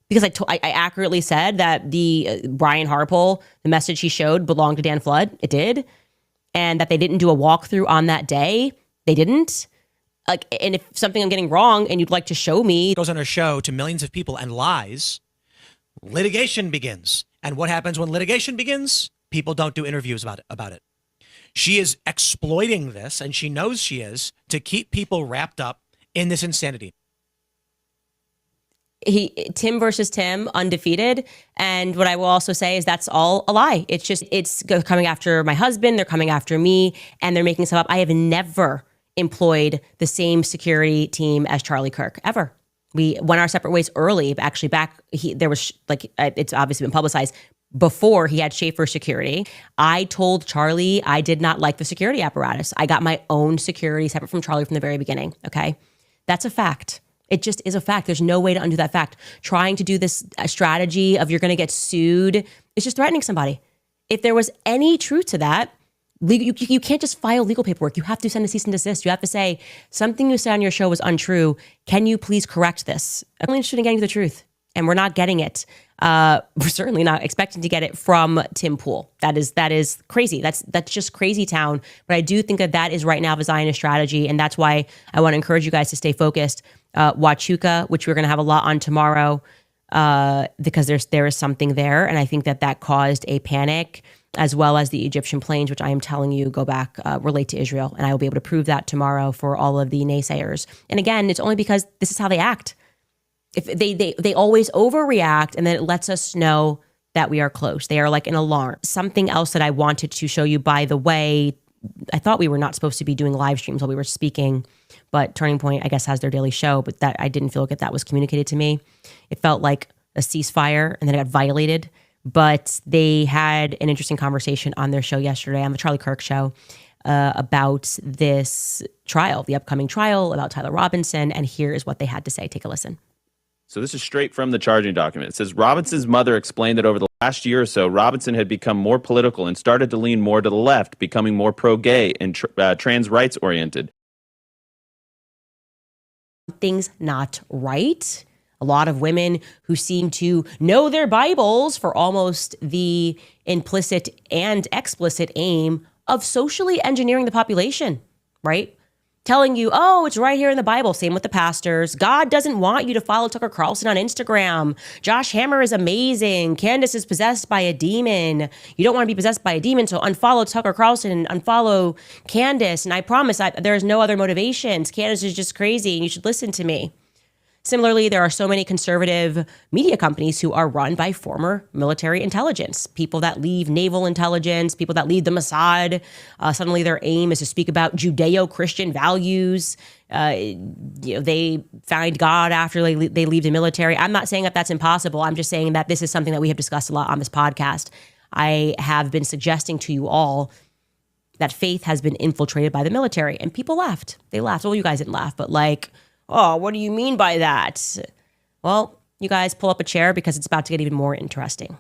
because I accurately said that the Brian Harpole, the message he showed belonged to Dan Flood. It did. And that they didn't do a walkthrough on that day. They didn't. Like, and if something I'm getting wrong and you'd like to show me. Goes on her show to millions of people and lies, litigation begins. And what happens when litigation begins? People don't do interviews about it. She is exploiting this, and she knows she is, to keep people wrapped up in this insanity. Tim versus Tim, undefeated. And what I will also say is that's all a lie. It's coming after my husband. They're coming after me, and they're making stuff up. I have never employed the same security team as Charlie Kirk, ever. We went our separate ways early. Actually, it's obviously been publicized. Before he had Schaefer security, I told Charlie I did not like the security apparatus. I got my own security separate from Charlie from the very beginning. Okay. That's a fact. It just is a fact. There's no way to undo that fact. Trying to do this strategy of you're going to get sued is just threatening somebody. If there was any truth to that, you can't just file legal paperwork. You have to send a cease and desist. You have to say, something you said on your show was untrue. Can you please correct this? I'm only interested in getting to the truth. And we're not getting it. We're certainly not expecting to get it from Tim Pool. That is crazy. That's just crazy town. But I do think that is right now the Zionist strategy. And that's why I want to encourage you guys to stay focused. Huachuca, which we're going to have a lot on tomorrow, because there is something there. And I think that caused a panic, as well as the Egyptian planes, which I am telling you go back, relate to Israel. And I will be able to prove that tomorrow for all of the naysayers. And again, it's only because this is how they act. If they always overreact, and then it lets us know that we are close. They are like an alarm. Something else that I wanted to show you, by the way, I thought we were not supposed to be doing live streams while we were speaking, but Turning Point, I guess, has their daily show, but that I didn't feel like that was communicated to me. It felt like a ceasefire, and then it got violated. But they had an interesting conversation on their show yesterday, on the Charlie Kirk show, about this trial, the upcoming trial, about Tyler Robinson. And here is what they had to say. Take a listen. So this is straight from the charging document. It says Robinson's mother explained that over the last year or so, Robinson had become more political and started to lean more to the left, becoming more pro-gay and trans rights oriented. Something's not right. A lot of women who seem to know their Bibles for almost the implicit and explicit aim of socially engineering the population, right? Telling you, oh, it's right here in the Bible. Same with the pastors. God doesn't want you to follow Tucker Carlson on Instagram. Josh Hammer is amazing. Candace is possessed by a demon. You don't want to be possessed by a demon, so unfollow Tucker Carlson and unfollow Candace. And I promise there's no other motivations. Candace is just crazy, and you should listen to me. Similarly, there are so many conservative media companies who are run by former military intelligence, people that leave naval intelligence, people that leave the Mossad. Suddenly their aim is to speak about Judeo-Christian values. They find God after they leave the military. I'm not saying that that's impossible. I'm just saying that this is something that we have discussed a lot on this podcast. I have been suggesting to you all that faith has been infiltrated by the military, and people laughed. They laughed. Well, you guys didn't laugh, but oh, what do you mean by that? Well, you guys pull up a chair because it's about to get even more interesting.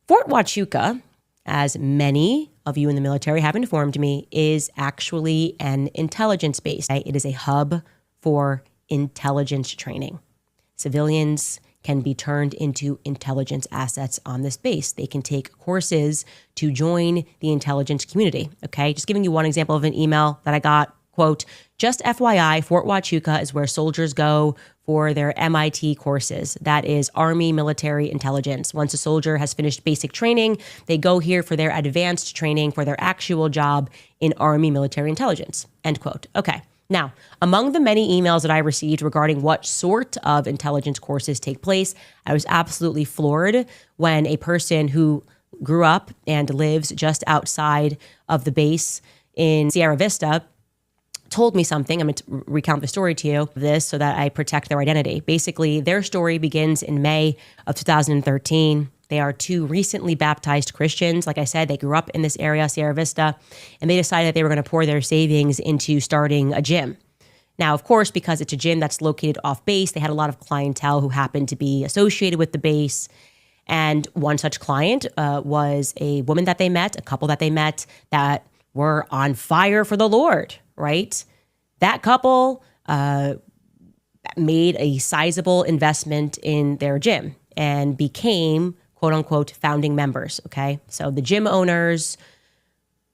Fort Huachuca, as many of you in the military have informed me, is actually an intelligence base. It is a hub for intelligence training. Civilians can be turned into intelligence assets on this base. They can take courses to join the intelligence community. Okay, just giving you one example of an email that I got. Quote, just FYI, Fort Huachuca is where soldiers go for their MIT courses. That is Army Military Intelligence. Once a soldier has finished basic training, they go here for their advanced training for their actual job in Army Military Intelligence. End quote. Okay. Now, among the many emails that I received regarding what sort of intelligence courses take place, I was absolutely floored when a person who grew up and lives just outside of the base in Sierra Vista told me something. I'm going to recount the story to you, this so that I protect their identity. Basically, their story begins in May of 2013. They are two recently baptized Christians. Like I said, they grew up in this area, Sierra Vista, and they decided that they were going to pour their savings into starting a gym. Now, of course, because it's a gym that's located off base, they had a lot of clientele who happened to be associated with the base. And one such client was a woman that they met, a couple that they met that were on fire for the Lord, right? That couple made a sizable investment in their gym and became, quote unquote, founding members. Okay. So the gym owners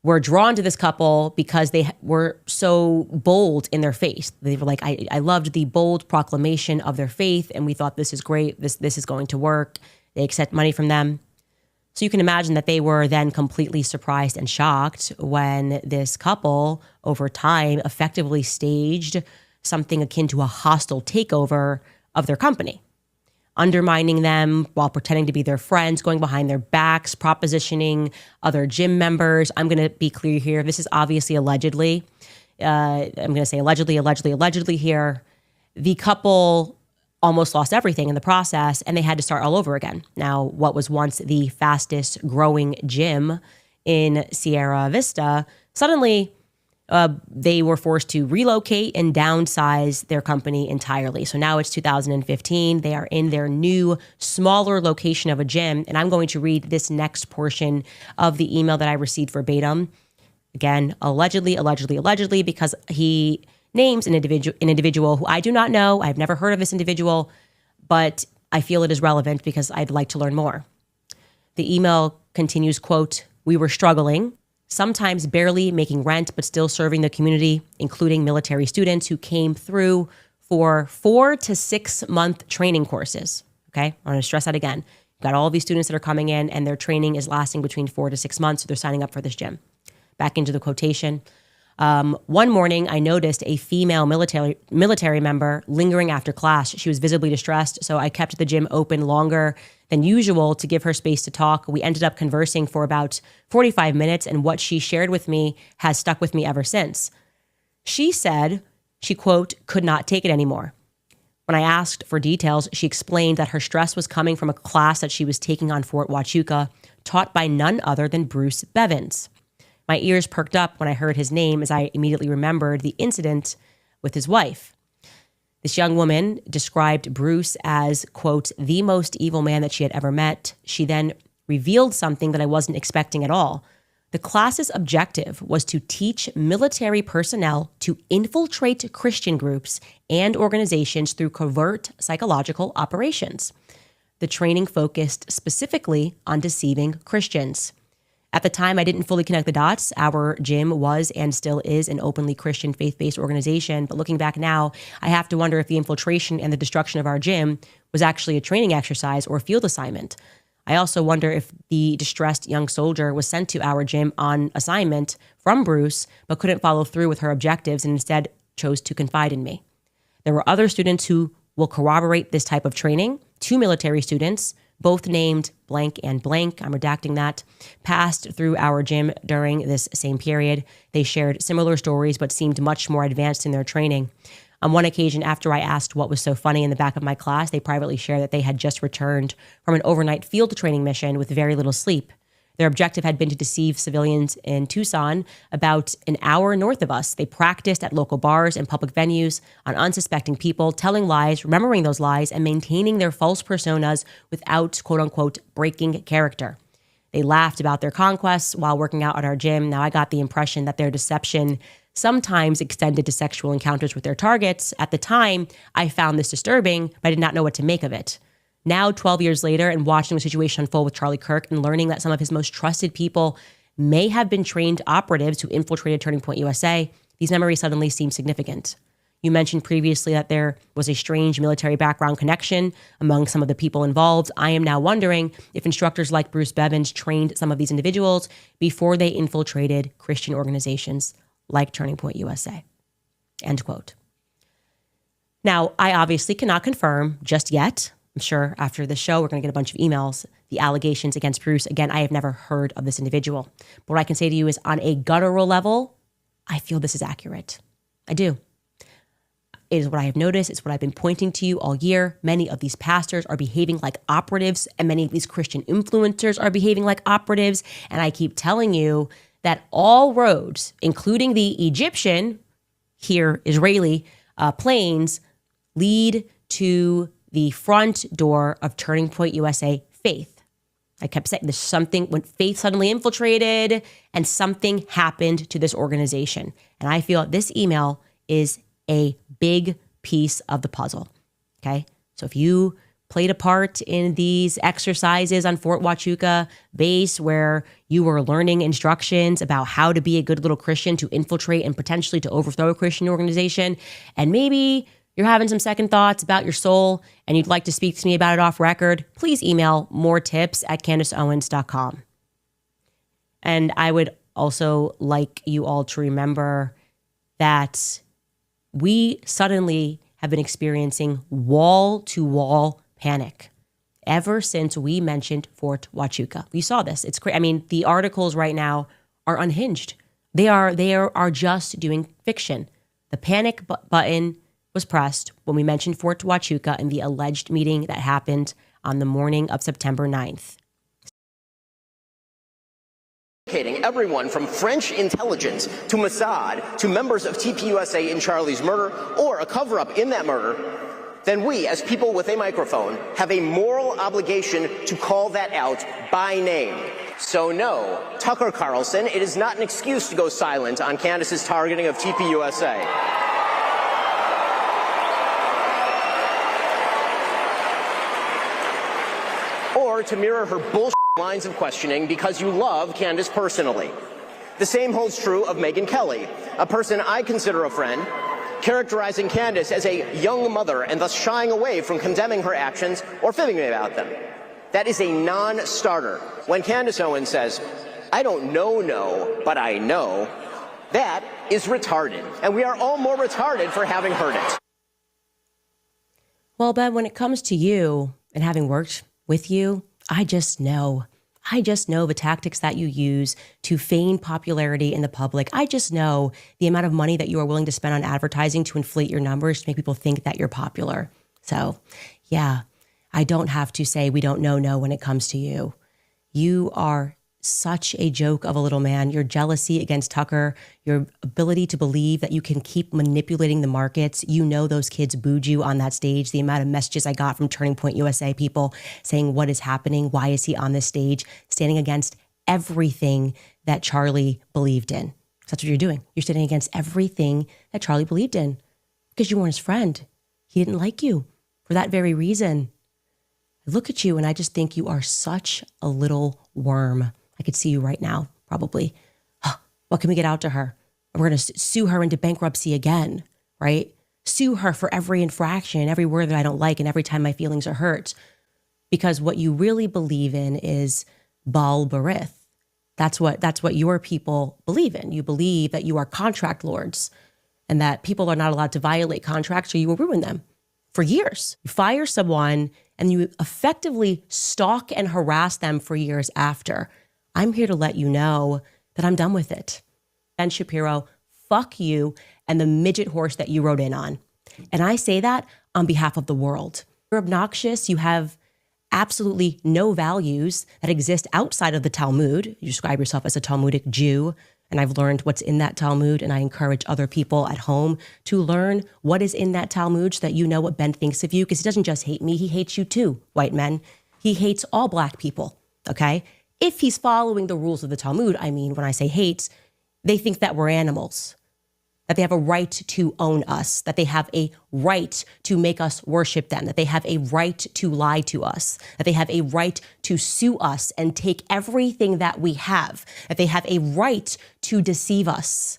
were drawn to this couple because they were so bold in their faith. They were like, I loved the bold proclamation of their faith, and we thought this is great. This is going to work. They accept money from them. So you can imagine that they were then completely surprised and shocked when this couple, over time, effectively staged something akin to a hostile takeover of their company, undermining them while pretending to be their friends, going behind their backs, propositioning other gym members. I'm going to be clear here. This is obviously allegedly. I'm going to say allegedly here. The couple almost lost everything in the process, and they had to start all over again. Now, what was once the fastest growing gym in Sierra Vista, suddenly they were forced to relocate and downsize their company entirely. So now it's 2015. They are in their new, smaller location of a gym. And I'm going to read this next portion of the email that I received verbatim. Again, allegedly, because he names an individual who I do not know. I've never heard of this individual, but I feel it is relevant because I'd like to learn more. The email continues, quote, "We were struggling, sometimes barely making rent, but still serving the community, including military students who came through for 4 to 6 month training courses." Okay, I want to stress that again. You've got all these students that are coming in and their training is lasting between 4 to 6 months. So they're signing up for this gym. Back into the quotation. One morning, I noticed a female military member lingering after class. She was visibly distressed, so I kept the gym open longer than usual to give her space to talk. We ended up conversing for about 45 minutes, and what she shared with me has stuck with me ever since. She said she, quote, could not take it anymore. When I asked for details, she explained that her stress was coming from a class that she was taking on Fort Huachuca, taught by none other than Bruce Bevins. My ears perked up when I heard his name as I immediately remembered the incident with his wife. This young woman described Bruce as, quote, the most evil man that she had ever met. She then revealed something that I wasn't expecting at all. The class's objective was to teach military personnel to infiltrate Christian groups and organizations through covert psychological operations. The training focused specifically on deceiving Christians. At the time, I didn't fully connect the dots. Our gym was and still is an openly Christian faith-based organization. But looking back now, I have to wonder if the infiltration and the destruction of our gym was actually a training exercise or a field assignment. I also wonder if the distressed young soldier was sent to our gym on assignment from Bruce, but couldn't follow through with her objectives and instead chose to confide in me. There were other students who will corroborate this type of training. 2 military students, both named blank and blank, I'm redacting that, passed through our gym during this same period. They shared similar stories, but seemed much more advanced in their training. On one occasion, after I asked what was so funny in the back of my class, they privately shared that they had just returned from an overnight field training mission with very little sleep. Their objective had been to deceive civilians in Tucson, about an hour north of us. They practiced at local bars and public venues on unsuspecting people, telling lies, remembering those lies, and maintaining their false personas without, quote unquote, breaking character. They laughed about their conquests while working out at our gym. Now, I got the impression that their deception sometimes extended to sexual encounters with their targets. At the time, I found this disturbing, but I did not know what to make of it. Now, 12 years later, and watching the situation unfold with Charlie Kirk and learning that some of his most trusted people may have been trained operatives who infiltrated Turning Point USA, these memories suddenly seem significant. You mentioned previously that there was a strange military background connection among some of the people involved. I am now wondering if instructors like Bruce Bevins trained some of these individuals before they infiltrated Christian organizations like Turning Point USA. End quote. Now, I obviously cannot confirm just yet. I'm sure after the show, we're going to get a bunch of emails, the allegations against Bruce. Again, I have never heard of this individual. But what I can say to you is on a guttural level, I feel this is accurate. I do. It is what I have noticed. It's what I've been pointing to you all year. Many of these pastors are behaving like operatives, and many of these Christian influencers are behaving like operatives. And I keep telling you that all roads, including the Egyptian, here Israeli, planes, lead to the front door of Turning Point USA Faith. I kept saying there's something when Faith suddenly infiltrated and something happened to this organization. And I feel this email is a big piece of the puzzle. Okay. So if you played a part in these exercises on Fort Huachuca base where you were learning instructions about how to be a good little Christian to infiltrate and potentially to overthrow a Christian organization, and maybe you're having some second thoughts about your soul and you'd like to speak to me about it off record, please email moretips@candaceowens.com. And I would also like you all to remember that we suddenly have been experiencing wall-to-wall panic ever since we mentioned Fort Huachuca. We saw this. It's crazy. I mean, the articles right now are unhinged. They are just doing fiction. The panic button was pressed when we mentioned Fort Huachuca and the alleged meeting that happened on the morning of September 9th. Everyone from French intelligence to Mossad to members of TPUSA in Charlie's murder or a cover-up in that murder, then we, as people with a microphone, have a moral obligation to call that out by name. So no, Tucker Carlson, it is not an excuse to go silent on Candace's targeting of TPUSA. Or to mirror her bullshit lines of questioning because you love Candace personally. The same holds true of Megyn Kelly, a person I consider a friend, characterizing Candace as a young mother and thus shying away from condemning her actions or fibbing about them. That is a non-starter. When Candace Owens says, "I don't know, but I know," that is retarded, and we are all more retarded for having heard it. Well, Ben, when it comes to you and having worked with you, I just know the tactics that you use to feign popularity in the public. I just know the amount of money that you are willing to spend on advertising to inflate your numbers to make people think that you're popular. So, yeah, I don't have to say we don't know when it comes to you. You are such a joke of a little man. Your jealousy against Tucker, your ability to believe that you can keep manipulating the markets. You know those kids booed you on that stage. The amount of messages I got from Turning Point USA people saying, what is happening? Why is he on this stage? Standing against everything that Charlie believed in. So that's what you're doing. You're standing against everything that Charlie believed in because you weren't his friend. He didn't like you for that very reason. I look at you and I just think you are such a little worm. I could see you right now, probably. What can we get out to her? We're going to sue her into bankruptcy again, right? Sue her for every infraction, every word that I don't like, and every time my feelings are hurt. Because what you really believe in is Baal Berith. That's what your people believe in. You believe that you are contract lords and that people are not allowed to violate contracts or you will ruin them for years. You fire someone and you effectively stalk and harass them for years after. I'm here to let you know that I'm done with it. Ben Shapiro, fuck you and the midget horse that you rode in on. And I say that on behalf of the world. You're obnoxious. You have absolutely no values that exist outside of the Talmud. You describe yourself as a Talmudic Jew, and I've learned what's in that Talmud, and I encourage other people at home to learn what is in that Talmud so that you know what Ben thinks of you, because he doesn't just hate me, he hates you too, white men. He hates all black people, okay? If he's following the rules of the Talmud, I mean, when I say hates, they think that we're animals, that they have a right to own us, that they have a right to make us worship them, that they have a right to lie to us, that they have a right to sue us and take everything that we have, that they have a right to deceive us,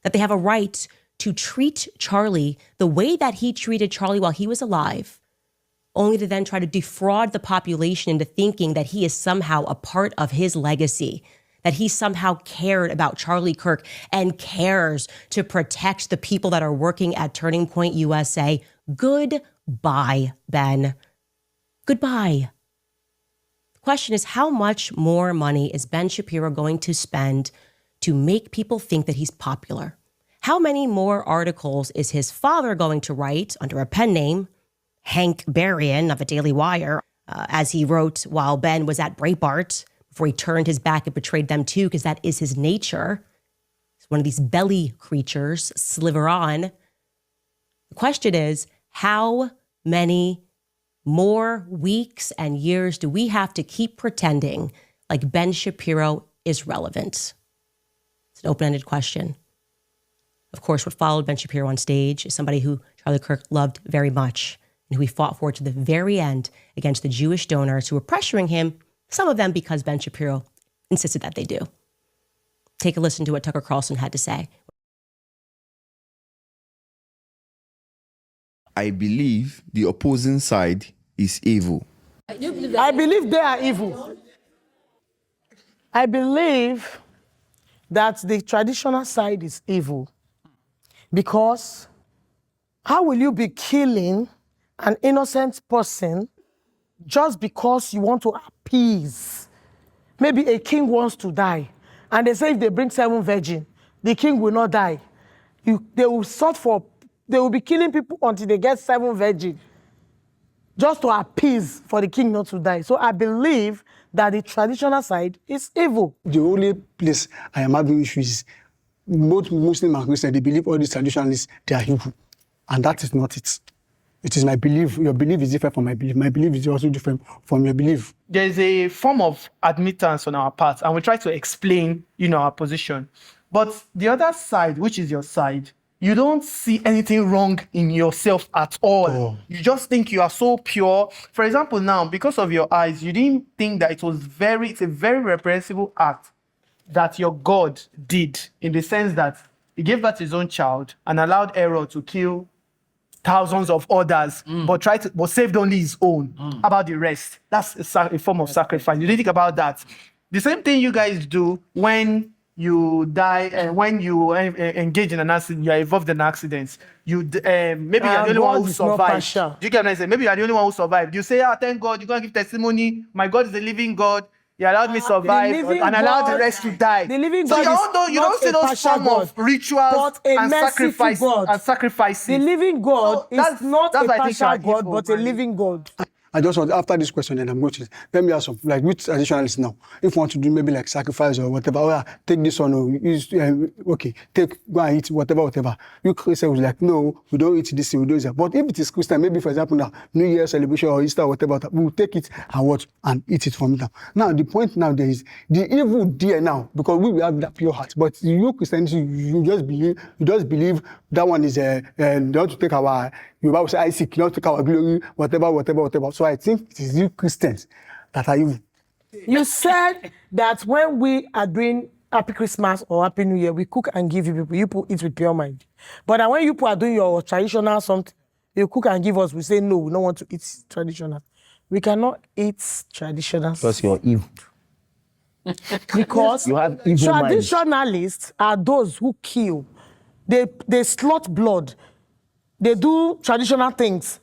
that they have a right to treat Charlie the way that he treated Charlie while he was alive, only to then try to defraud the population into thinking that he is somehow a part of his legacy, that he somehow cared about Charlie Kirk and cares to protect the people that are working at Turning Point USA. Goodbye, Ben. Goodbye. The question is, how much more money is Ben Shapiro going to spend to make people think that he's popular? How many more articles is his father going to write under a pen name, Hank Berrien of the Daily Wire, as he wrote while Ben was at Breitbart, before he turned his back and betrayed them too, because that is his nature. He's one of these belly creatures, sliver on. The question is, how many more weeks and years do we have to keep pretending like Ben Shapiro is relevant? It's an open-ended question. Of course, what followed Ben Shapiro on stage is somebody who Charlie Kirk loved very much and who he fought for to the very end against the Jewish donors who were pressuring him, some of them because Ben Shapiro insisted that they do. Take a listen to what Tucker Carlson had to say. I believe the opposing side is evil. I believe they are evil. I believe that the traditional side is evil. Because how will you be killing an innocent person just because you want to appease? Maybe a king wants to die, and they say if they bring 7 virgins, the king will not die. They will be killing people until they get 7 virgins, just to appease for the king not to die. So I believe that the traditional side is evil. The only place I am having issues is both Muslim and Christian, they believe all these traditionalists, they are evil. And that is not it. It is my belief. Your belief is different from my belief. My belief is also different from your belief. There's a form of admittance on our part, and we try to explain, our position. But the other side, which is your side, you don't see anything wrong in yourself at all. Oh. You just think you are so pure. For example, now, because of your eyes, you didn't think that it's a very reprehensible act that your God did, in the sense that he gave birth to his own child and allowed Herod to kill thousands of others, but saved only his own. How about the rest? That's a form of sacrifice. You didn't think about that. The same thing you guys do when you die and when you engage in an accident, you are involved in accidents. Maybe you're the only one who survived. Do you get what I'm saying? Maybe you're the only one who survived. You say, thank God, you're going to give testimony. My God is a living God. He allowed me to survive and allowed the rest to die. The living so God you don't see those form of rituals and sacrifices. The living God is not a partial God, but a living God. I just want, after this question, then I'm going to, let me ask some, like, which traditionalists now, if you want to do maybe like sacrifice or whatever, take this one, or go and eat whatever. You Christian was like, no, we don't eat this, we don't eat that. But if it is Christian, maybe for example now, New Year celebration or Easter or whatever, we will take it and eat it from them. Now, the point now there is, the evil there now, because we have that pure heart, but you Christianity, you just believe that one is, they want to take our, you Bible say, I seek, you want to take our glory, whatever. So I think it is you Christians that are evil. You said that when we are doing Happy Christmas or Happy New Year, we cook and give you people eat with pure mind. But when you people are doing your traditional something, you cook and give us, we say no, we don't want to eat traditional. We cannot eat traditional. Because you're evil. Because you have evil traditionalists are those who kill. They slaughter blood. They do traditional things.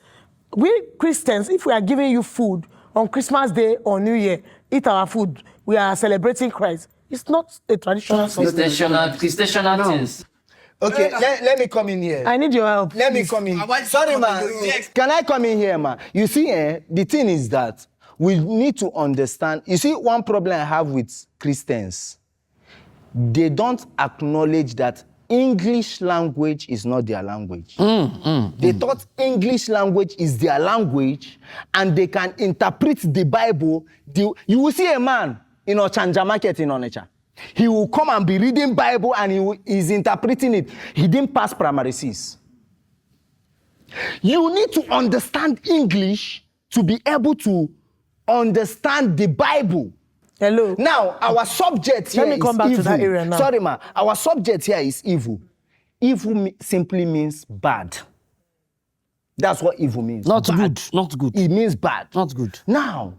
We Christians, if we are giving you food on Christmas Day or New Year, eat our food, we are celebrating Christ. It's not a traditional Christian things. Okay, let me come in here. I need your help. Let me come in. Sorry, man. Can I come in here, man? You see, the thing is that we need to understand. You see, one problem I have with Christians, they don't acknowledge that English language is not their language. They thought English language is their language and they can interpret the Bible. You will see a man in Ochanja Market in Onitsha. He will come and be reading Bible and he's interpreting it. He didn't pass primary 6. You need to understand English to be able to understand the Bible. Hello. Now, our subject here is evil. Let me come back to that area now. Sorry, ma. Our subject here is evil. Evil simply means bad. That's what evil means. Not bad. Good. Not good. It means bad. Not good. Now,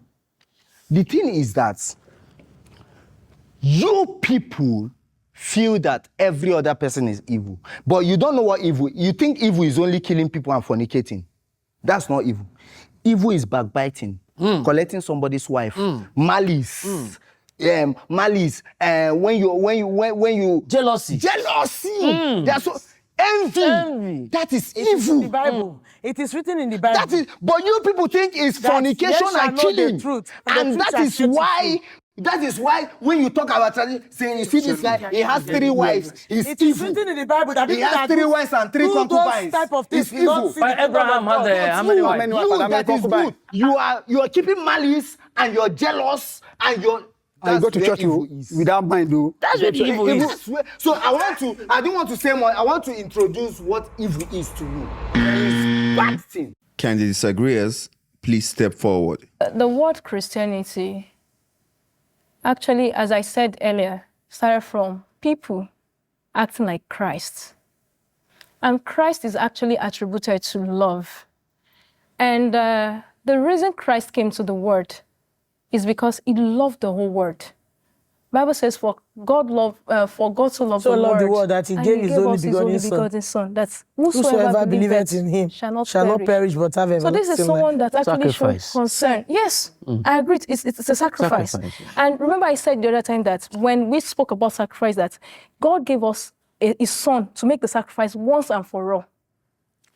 the thing is that you people feel that every other person is evil. But you don't know what evil. You think evil is only killing people and fornicating. That's not evil. Evil is backbiting. Collecting somebody's wife, malice, malice, when you jealousy, that's so envy. That is evil. In the Bible. It is written in the Bible. That is, but you people think it's fornication and killing, and that is why. That is why when you talk about tradition, say you see this guy, he has 3 wives. It is written in the Bible that he has 3 wives and 3 concubines. Type of things. It's evil. But Abraham had how many wives? That is good. You are keeping malice and you're jealous and you're. I go to where church evil is. without mind, though. That's where the evil is. So I don't want to say more. I want to introduce what evil is to you. It's bad thing. Can the disagreeers please step forward? The word Christianity, actually, as I said earlier, started from people acting like Christ. And Christ is actually attributed to love. And the reason Christ came to the world is because he loved the whole world. Bible says, for God so loved the world that he gave his only begotten son. That whosoever believeth in him shall not perish but have everlasting life. So this is someone that actually shows concern. Yes, I agree. It's a sacrifice. And remember I said the other time that when we spoke about sacrifice, that God gave us his son to make the sacrifice once and for all.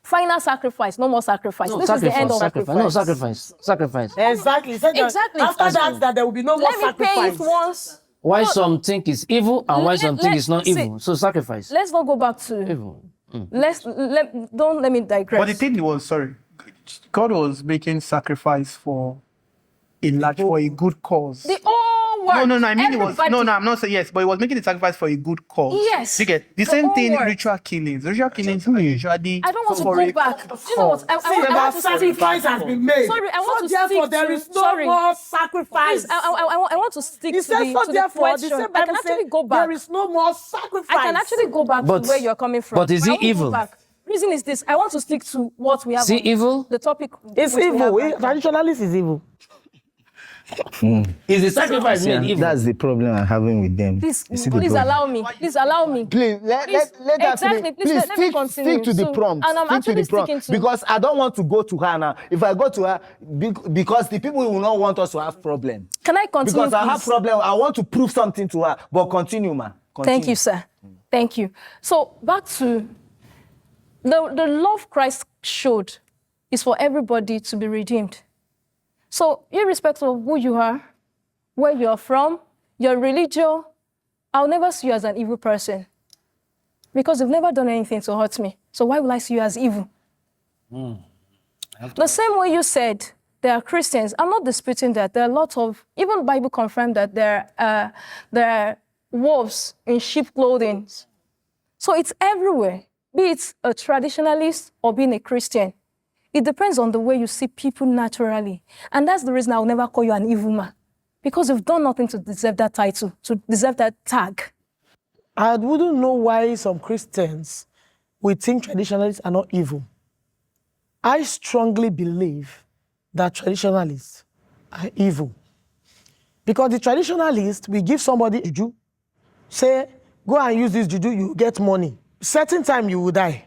Final sacrifice, no more sacrifice. This is the end of sacrifice. No sacrifice. Exactly. Exactly. After that there will be no more sacrifice. Let me pay it once. Why some think it's evil and why some think it's not evil. So sacrifice. Let's not go back to evil. Don't let me digress. But the thing was, God was making sacrifice for a good cause. The whole world. No. I mean, it was no. I'm not saying yes, but he was making the sacrifice for a good cause. Yes. You get the same thing. Ritual killings. Ritual killings are usually. I don't want to go back. Do you know what? I want to sacrifice has been made. Sorry, I want to therefore stick there to, is no more sacrifice. Please, I want to stick to the question. I can actually go back. There is no more sacrifice. I can actually go back to where you're coming from. But is it evil? Reason is this. I want to stick to what we have. Is it evil? The topic. It's evil. Traditionalist is evil. Is the sacrifice made evil? That's the problem I'm having with them. Please allow me. Please allow me. Please let exactly. let me continue. Stick to the prompt. And I'm actually sticking to because I don't want to go to her now. If I go to her, because the people will not want us to have problem. Can I continue? Because I have problem. I want to prove something to her. But continue, man. Thank you, sir. Thank you. So back to the love Christ showed is for everybody to be redeemed. So, irrespective of who you are, where you are from, your religion, I'll never see you as an evil person. Because you've never done anything to hurt me. So why will I see you as evil? The same way you said there are Christians, I'm not disputing that. There are a lot of, even the Bible confirmed that there are wolves in sheep clothing. So it's everywhere, be it a traditionalist or being a Christian. It depends on the way you see people naturally. And that's the reason I'll never call you an evil man. Because you've done nothing to deserve that title, to deserve that tag. I wouldn't know why some Christians would think traditionalists are not evil. I strongly believe that traditionalists are evil. Because the traditionalist will give somebody juju, say, go and use this juju, you get money. Certain time you will die.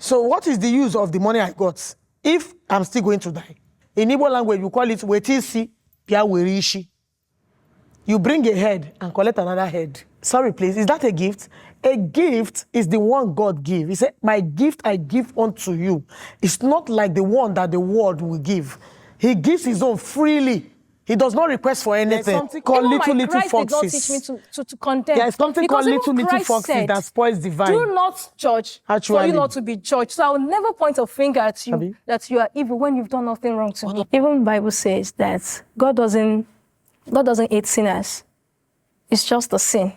So what is the use of the money I got if I'm still going to die? In Igbo language, you call it wetisi pia werishi. You bring a head and collect another head. Sorry, please, is that a gift? A gift is the one God gives. He said, my gift I give unto you. It's not like the one that the world will give. He gives his own freely. He does not request for anything. Something called little foxes. Did not teach me to condemn. There's something called little foxes that spoils the vine. Do not judge for you not to be judged. So I will never point a finger at you that you are evil when you've done nothing wrong to me. Even the Bible says that God doesn't hate sinners. It's just a sin.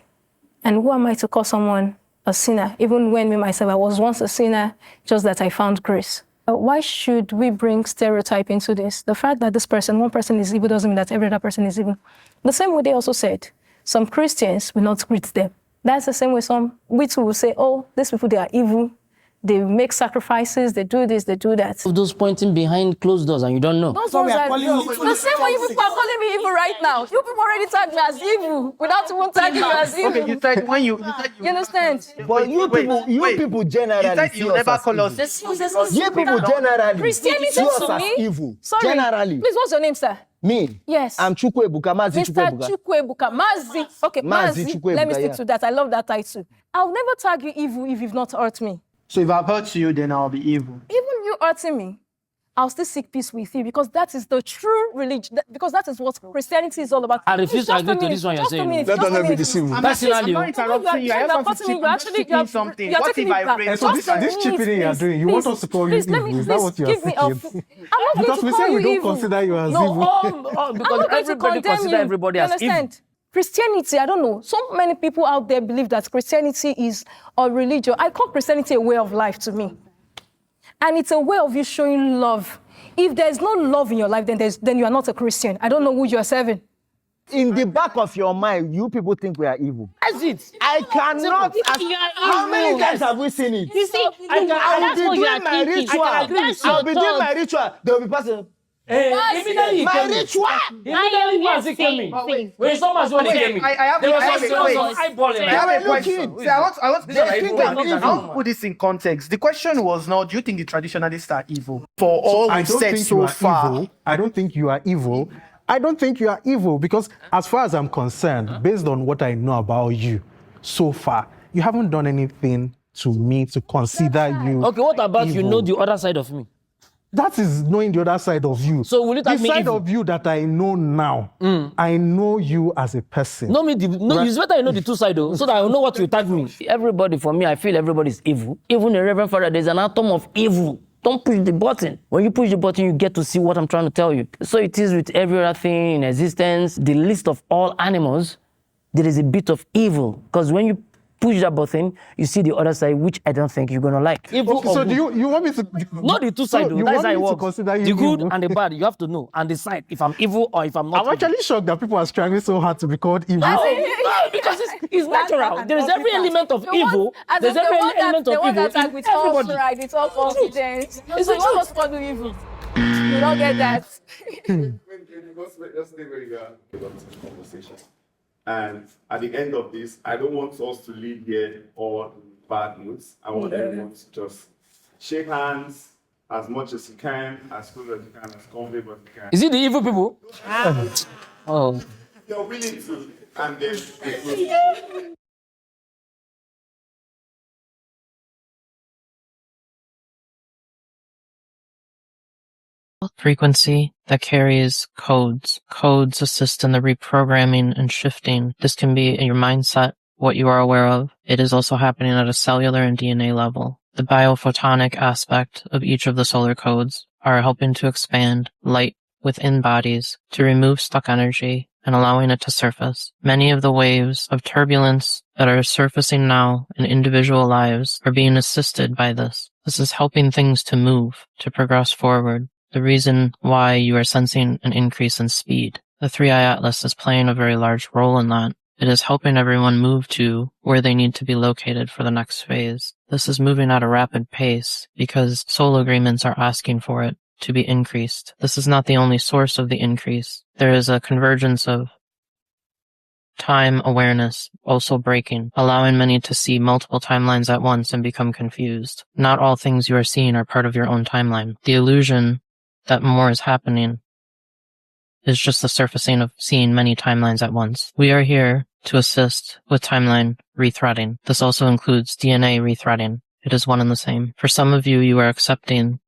And who am I to call someone a sinner? Even when me myself, I was once a sinner, just that I found grace. Why should we bring stereotype into this? The fact that one person is evil doesn't mean that every other person is evil. The same way they also said, some Christians will not greet them. That's the same way we too will say, oh, these people, they are evil. They make sacrifices, they do this, they do that. Those pointing behind closed doors and you don't know. Those ones are the same way you people are calling me evil right now. You people already tagged me as evil without even tagging me as evil. Okay, you said when you understand? But you people generally you never call us. You people generally Christianity see us to as me. evil. Sorry. Generally. Please, what's your name, sir? Me? Yes. I'm Chukwuebuka, Mazi Mr. Chukwuebuka. Mazi. Okay, Mazi. Let me stick to that. I love that title. I'll never tag you evil if you've not hurt me. So if I've hurt you, then I'll be evil. Even you hurting me, I'll still seek peace with you because that is the true religion. Because that is what Christianity is all about. I refuse to agree to this one you're saying. Let us not be deceived. I'm not interrupting you. I just want to chip in something. What if I raise so this chipping you are doing, you want us to call you evil? Is that what you are saying? I'm not because we say we don't consider you as evil. Because everybody considers everybody as evil. Christianity, I don't know. So many people out there believe that Christianity is a religion. I call Christianity a way of life to me. And it's a way of you showing love. If there's no love in your life, then you are not a Christian. I don't know who you are serving. In the back of your mind, you people think we are evil. That's it. I cannot. How many times have we seen it? You see, I'll be doing my ritual. I'll be doing my ritual. They'll be passing. Immediately My ritual. Immediately once he came in. When someone's when he came in, I have there was a question. question. I want to put this in context. The question was not, do you think the traditionalists are evil? For all we've said so far. I don't think you are evil. I don't think you are evil because as far as I'm concerned, based on what I know about you so far, you haven't done anything to me to consider you. Okay, what about evil. you know the other side of me? That is knowing the other side of you. So will it have the me side evil? of you that I know now, I know you as a person. No, it's better you know the two sides though, so that I know what you tag me. Everybody, for me, I feel everybody is evil. Even the Reverend Father, there's an atom of evil. Don't push the button. When you push the button, you get to see what I'm trying to tell you. So it is with every other thing in existence. The list of all animals, there is a bit of evil. Because when you push that button, you see the other side, which I don't think you're going to like. Evil okay, so do you want me to... Not the two sides, so that's how it works. Consider you the good evil? and the bad, you have to know. And decide if I'm evil or if I'm not I'm actually shocked that people are struggling so hard to be called evil. No, because it's natural. There is every element of evil. There's every element of evil in with all everybody. pride, with all confidence. It's like, what was called evil? You don't get that. Let's stay where you are. Conversation. And at the end of this, I don't want us to leave here all bad moods. I want everyone to just shake hands as much as you can, as close as you can, as comfortable as you can. Is it the evil people? Oh. You're willing to, and then frequency that carries codes. Codes assist in the reprogramming and shifting. This can be in your mindset, what you are aware of. It is also happening at a cellular and DNA level. The biophotonic aspect of each of the solar codes are helping to expand light within bodies to remove stuck energy and allowing it to surface. Many of the waves of turbulence that are surfacing now in individual lives are being assisted by this. This is helping things to move, to progress forward. The reason why you are sensing an increase in speed. The 3i Atlas is playing a very large role in that. It is helping everyone move to where they need to be located for the next phase. This is moving at a rapid pace because soul agreements are asking for it to be increased. This is not the only source of the increase. There is a convergence of time awareness also breaking, allowing many to see multiple timelines at once and become confused. Not all things you are seeing are part of your own timeline. The illusion that more is happening is just the surfacing of seeing many timelines at once. We are here to assist with timeline rethreading. This also includes DNA rethreading. It is one and the same. For some of you, you are accepting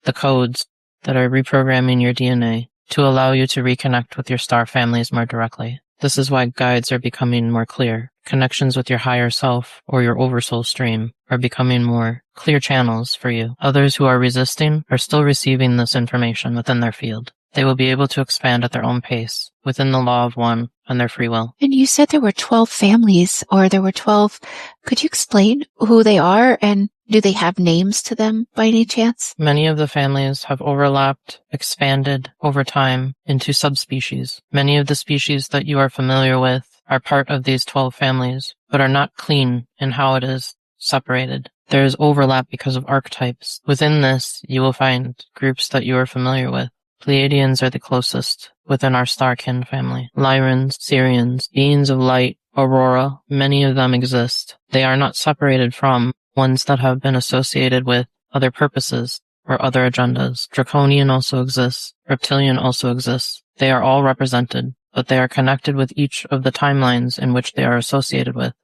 the codes that are reprogramming your DNA to allow you to reconnect with your star families more directly. This is why guides are becoming more clear. Connections with your higher self or your oversoul stream are becoming more clear channels for you. Others who are resisting are still receiving this information within their field. They will be able to expand at their own pace within the law of one and their free will. And you said there were 12 families, or there were 12. Could you explain who they are, and do they have names to them by any chance? Many of the families have overlapped, expanded over time into subspecies. Many of the species that you are familiar with are part of these 12 families, but are not clean in how it is separated. There is overlap because of archetypes. Within this, you will find groups that you are familiar with. Pleiadians are the closest within our star-kin family. Lyrans, Sirians, beings of light, Aurora, many of them exist. They are not separated from ones that have been associated with other purposes or other agendas. Draconian also exists. Reptilian also exists. They are all represented, but they are connected with each of the timelines in which they are associated with.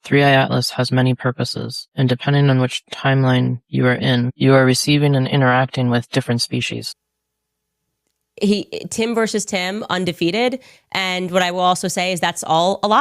3i Atlas has many purposes, and depending on which timeline you are in, you are receiving and interacting with different species. Tim versus Tim, undefeated. And what I will also say is that's all a lie.